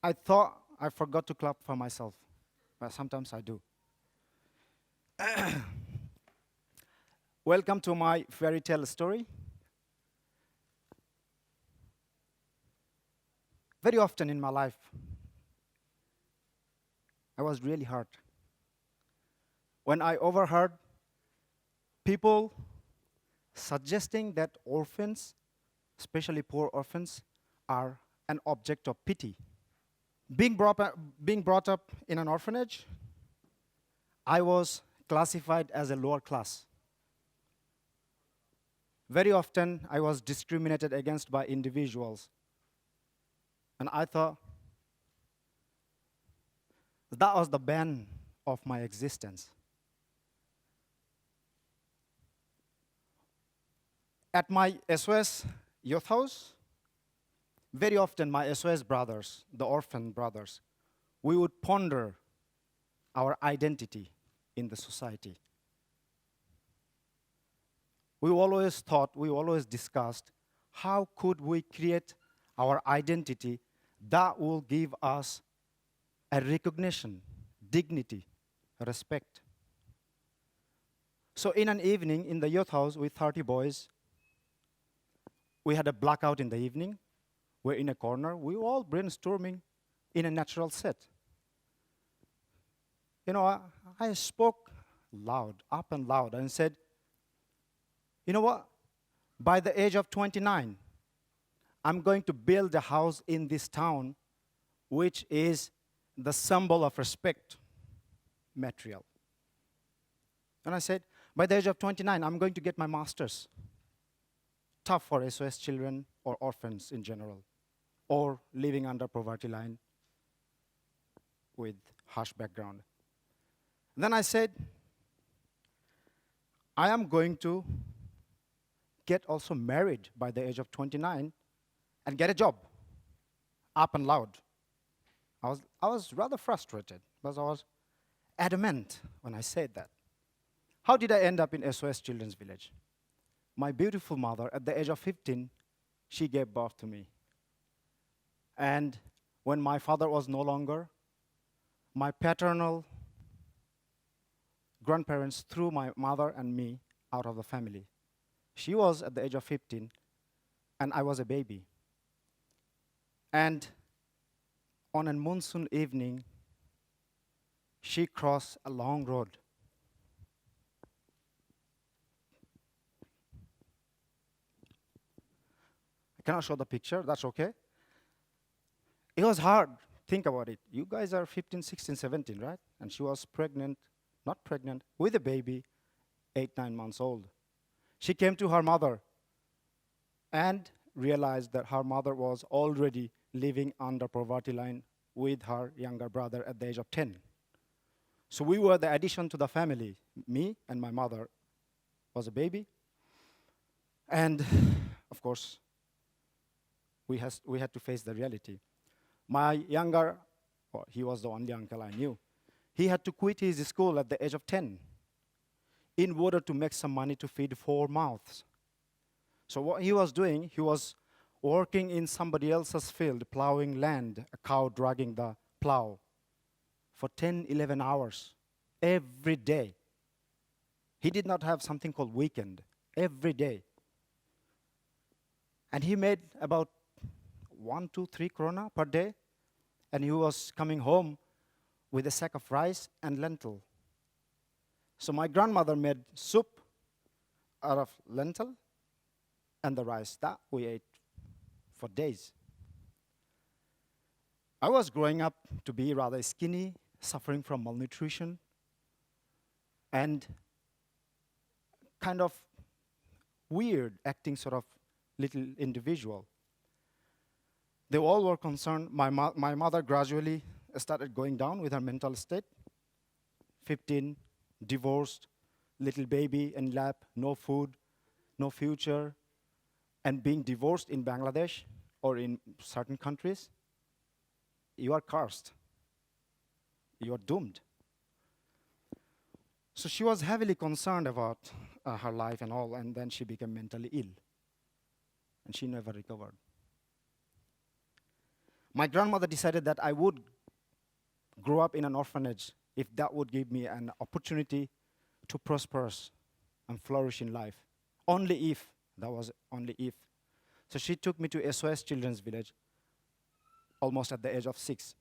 I thought I forgot to clap for myself, but sometimes I do. Welcome to my fairy tale story. Very often in my life, I was really hurt when I overheard people suggesting that orphans, especially poor orphans, are an object of pity. Being brought up in an orphanage, I was classified as a lower class. Very often, I was discriminated against by individuals. And I thought that was the bane of my existence. At my SOS youth house, very often my SOS brothers, the orphan brothers, we would ponder our identity in the society. We always discussed how could we create our identity that will give us a recognition, dignity, respect. So in an evening in the youth house with 30 boys, we had a blackout in the evening. We're in a corner. We were all brainstorming in a natural set. You know, I spoke loud, up and loud, and said, you know what? By the age of 29, I'm going to build a house in this town which is the symbol of respect, material. And I said, by the age of 29, I'm going to get my master's. Tough for SOS children or orphans in general, or living under poverty line with harsh background. Then I said, I am going to get also married by the age of 29 and get a job, up and loud. I was rather frustrated, because I was adamant when I said that. How did I end up in SOS Children's Village? My beautiful mother, at the age of 15, she gave birth to me. And when my father was no longer, my paternal grandparents threw my mother and me out of the family. She was at the age of 15, and I was a baby. And on a monsoon evening, she crossed a long road. I cannot show the picture, that's okay. It was hard, think about it. You guys are 15, 16, 17, right? And she was pregnant, not pregnant, with a baby, 8, 9 months old. She came to her mother and realized that her mother was already living under poverty line with her younger brother at the age of 10. So we were the addition to the family. Me and my mother was a baby. And of course, we had to face the reality. My younger, well, he was the only uncle I knew, he had to quit his school at the age of 10 in order to make some money to feed 4 mouths. So what he was doing, he was working in somebody else's field, plowing land, a cow dragging the plow for 10, 11 hours every day. He did not have something called weekend, every day. And he made about 1, 2, 3 krona per day, and he was coming home with a sack of rice and lentil. So my grandmother made soup out of lentil and the rice that we ate for days. I was growing up to be rather skinny, suffering from malnutrition, and kind of weird acting sort of little individual. They all were concerned. My mother gradually started going down with her mental state. 15, divorced, little baby in lap, no food, no future. And being divorced in Bangladesh or in certain countries, you are cursed. You are doomed. So she was heavily concerned about her life and all, and then she became mentally ill. And she never recovered. My grandmother decided that I would grow up in an orphanage if that would give me an opportunity to prosper and flourish in life. Only if, that was only if. So she took me to SOS Children's Village almost at the age of 6.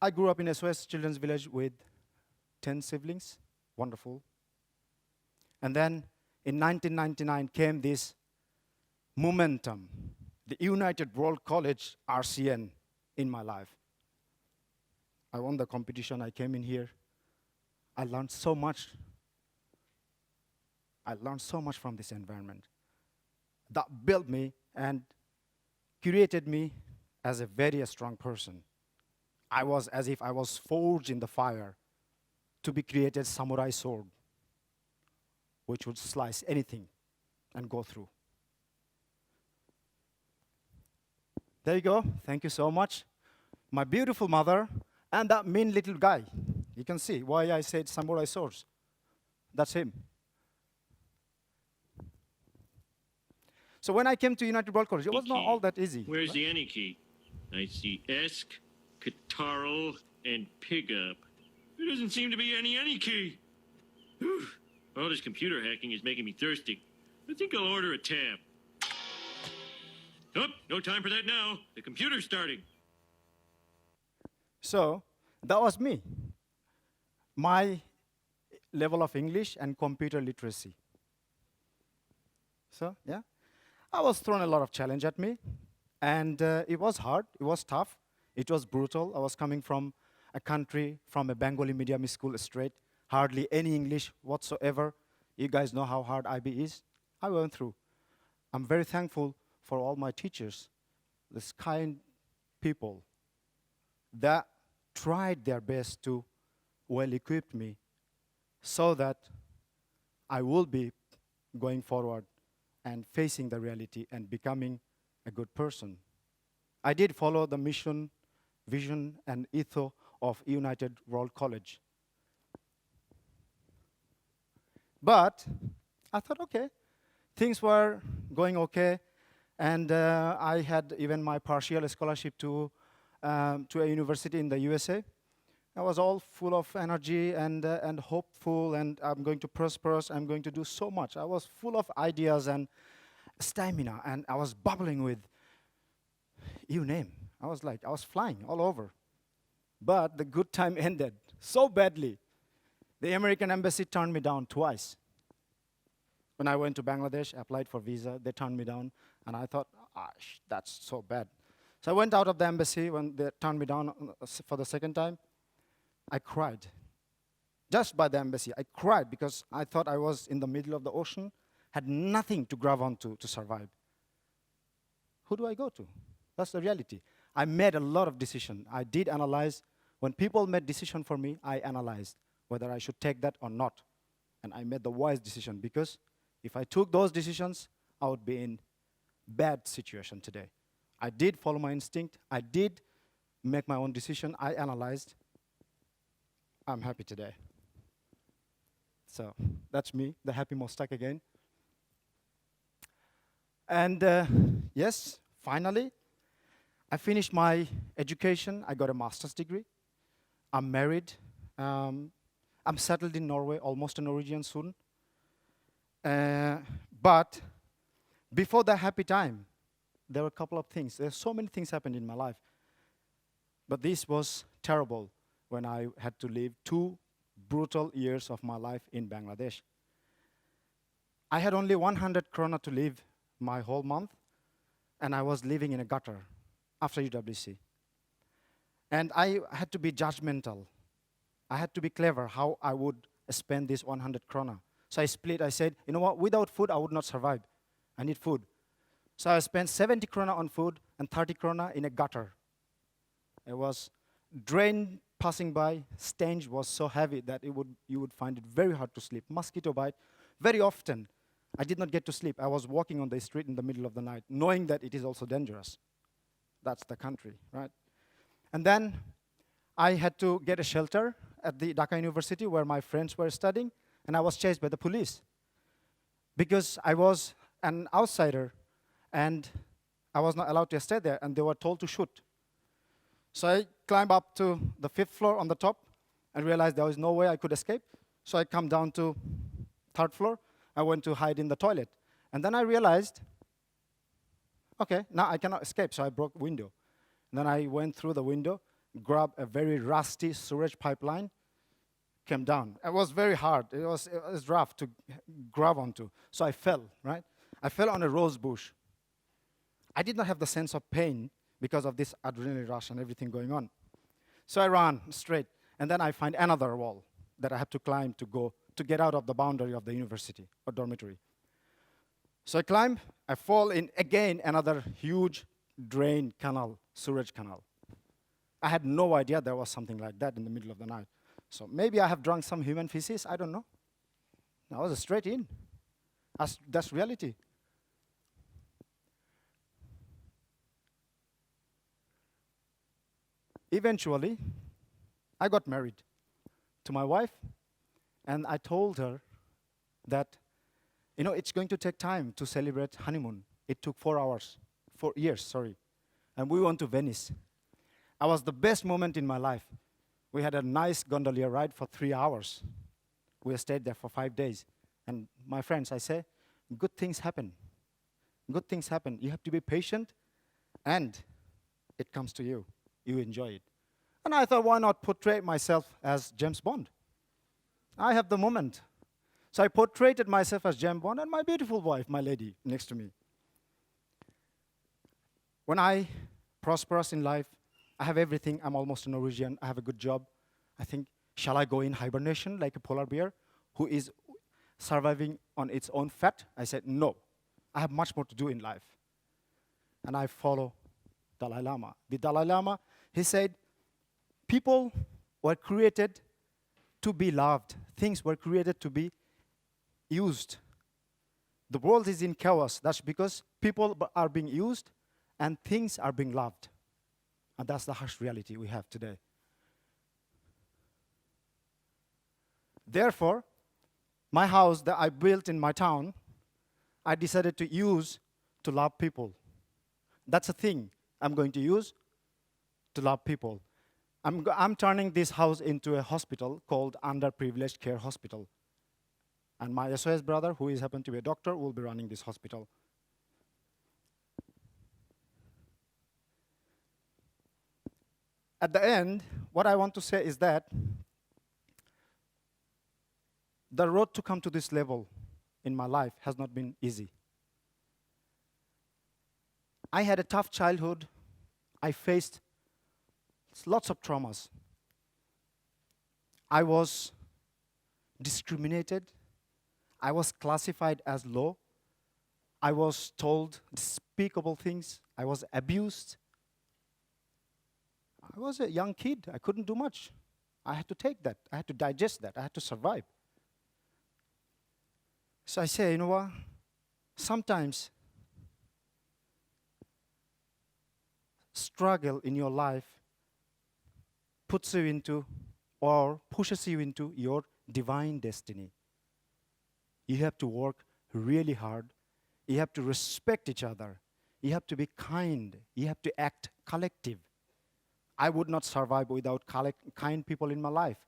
I grew up in SOS Children's Village with 10 siblings, wonderful. And then in 1999 came this momentum, the United World College RCN in my life. I won the competition, I came in here. I learned so much. I learned so much from this environment. That built me and created me as a very strong person. I was as if I was forged in the fire to be created samurai sword, which would slice anything and go through. There you go. Thank you so much. My beautiful mother and that mean little guy. You can see why I said samurai swords. That's him. So when I came to United World College, it was not all that easy. Where's right? the any key? I see esk, catarrhal, and pig up. There doesn't seem to be any key. Whew. All this computer hacking is making me thirsty. I think I'll order a tab. Oh, no time for that now. The computer's starting. So that was me. My level of English and computer literacy. So, yeah. I was thrown a lot of challenge at me. And it was hard. It was tough. It was brutal. I was coming from a country, from a Bengali medium school straight. Hardly any English whatsoever. You guys know how hard IB is. I went through. I'm very thankful for all my teachers, this kind people that tried their best to well equip me so that I will be going forward and facing the reality and becoming a good person. I did follow the mission, vision, and ethos of United World College. But I thought, okay, things were going okay, and I had even my partial scholarship to a university in the USA. I was all full of energy and hopeful, and I'm going to prosper, I'm going to do so much. I was full of ideas and stamina, and I was bubbling with, you name. I was flying all over. But the good time ended so badly. The American embassy turned me down twice. When I went to Bangladesh, applied for visa, they turned me down, and I thought, that's so bad. So I went out of the embassy when they turned me down for the second time. I cried. Just by the embassy, I cried because I thought I was in the middle of the ocean, had nothing to grab onto to survive. Who do I go to? That's the reality. I made a lot of decisions. I did analyze. When people made decisions for me, I analyzed whether I should take that or not. And I made the wise decision because if I took those decisions, I would be in bad situation today. I did follow my instinct. I did make my own decision. I analyzed. I'm happy today. So that's me, the happy Mostak again. And yes, finally, I finished my education. I got a master's degree. I'm married. I'm settled in Norway, almost a Norwegian soon. But before that happy time, there were a couple of things. There's so many things happened in my life. But this was terrible when I had to live 2 brutal years of my life in Bangladesh. I had only 100 krona to live my whole month, and I was living in a gutter after UWC. And I had to be judgmental. I had to be clever how I would spend this 100 krona. So I split. I said, you know what, without food, I would not survive. I need food. So I spent 70 krona on food and 30 krona in a gutter. It was drain passing by. Stench was so heavy that you would find it very hard to sleep. Mosquito bite. Very often, I did not get to sleep. I was walking on the street in the middle of the night, knowing that it is also dangerous. That's the country, right? And then I had to get a shelter at the Dhaka University where my friends were studying, and I was chased by the police because I was an outsider, and I was not allowed to stay there, and they were told to shoot. So I climbed up to the 5th floor on the top and realized there was no way I could escape. So I come down to 3rd floor. I went to hide in the toilet. And then I realized, okay, now I cannot escape, so I broke window. And then I went through the window, grabbed a very rusty sewage pipeline, came down. It was very hard. It was rough to grab onto. So I fell, right? I fell on a rose bush. I did not have the sense of pain because of this adrenaline rush and everything going on. So I ran straight, and then I find another wall that I have to climb to get out of the boundary of the university or dormitory. So I climb, I fall in again another huge drain canal, sewage canal. I had no idea there was something like that in the middle of the night. So maybe I have drunk some human feces, I don't know. I was straight in. That's reality. Eventually, I got married to my wife, and I told her that, it's going to take time to celebrate honeymoon. It took 4 years, and we went to Venice. It was the best moment in my life. We had a nice gondolier ride for 3 hours. We stayed there for 5 days. And my friends, I say, good things happen. Good things happen. You have to be patient, and it comes to you. You enjoy it. And I thought, why not portray myself as James Bond? I have the moment. So I portrayed myself as James Bond and my beautiful wife, my lady, next to me. When I prosperous in life, I have everything. I'm almost a Norwegian. I have a good job. I think, shall I go in hibernation like a polar bear who is surviving on its own fat? I said, no. I have much more to do in life. And I follow Dalai Lama. The Dalai Lama, he said, people were created to be loved. Things were created to be used. The world is in chaos. That's because people are being used and things are being loved. And that's the harsh reality we have today. Therefore, my house that I built in my town, I decided to use to love people. That's a thing I'm going to use to love people. I'm turning this house into a hospital called Underprivileged Care Hospital. And my SOS brother, who is happened to be a doctor, will be running this hospital. At the end, what I want to say is that the road to come to this level in my life has not been easy. I had a tough childhood. I faced lots of traumas. I was discriminated. I was classified as low. I was told despicable things. I was abused. I was a young kid. I couldn't do much. I had to take that. I had to digest that. I had to survive. So I say, you know what? Sometimes struggle in your life puts you into or pushes you into your divine destiny. You have to work really hard. You have to respect each other. You have to be kind. You have to act collective. I would not survive without kind people in my life.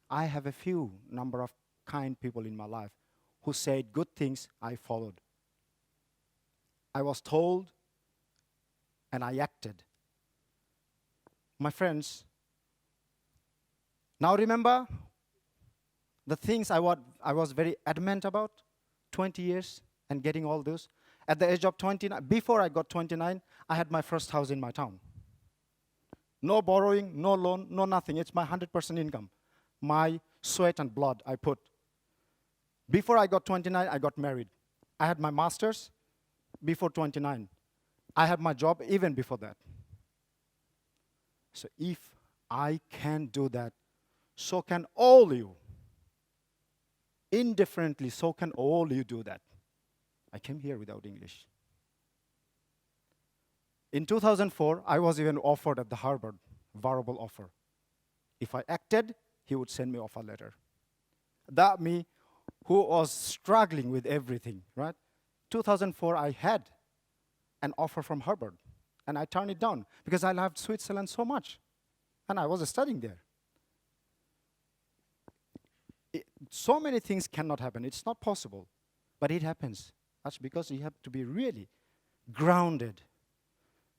I have a few number of kind people in my life who said good things, I followed. I was told and I acted. My friends, now remember the things I was very adamant about, 20 years and getting all those. At the age of 29, before I got 29, I had my first house in my town. No borrowing, no loan, no nothing. It's my 100% income. My sweat and blood I put. Before I got 29, I got married. I had my master's before 29. I had my job even before that. So if I can do that, so can all you. Indifferently, so can all you do that. I came here without English. In 2004, I was even offered at the Harvard, variable offer. If I acted, he would send me offer letter. That me, who was struggling with everything, right? 2004, I had an offer from Harvard. And I turned it down because I loved Switzerland so much. And I was studying there. So many things cannot happen. It's not possible. But it happens. That's because you have to be really grounded.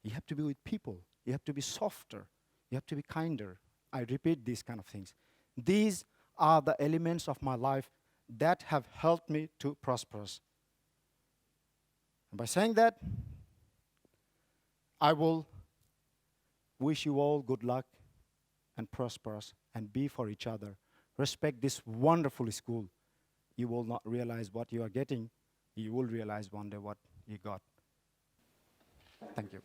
You have to be with people. You have to be softer. You have to be kinder. I repeat these kind of things. These are the elements of my life that have helped me to prosper. And by saying that, I will wish you all good luck and prosperous and be for each other. Respect this wonderful school. You will not realize what you are getting. You will realize one day what you got. Thank you.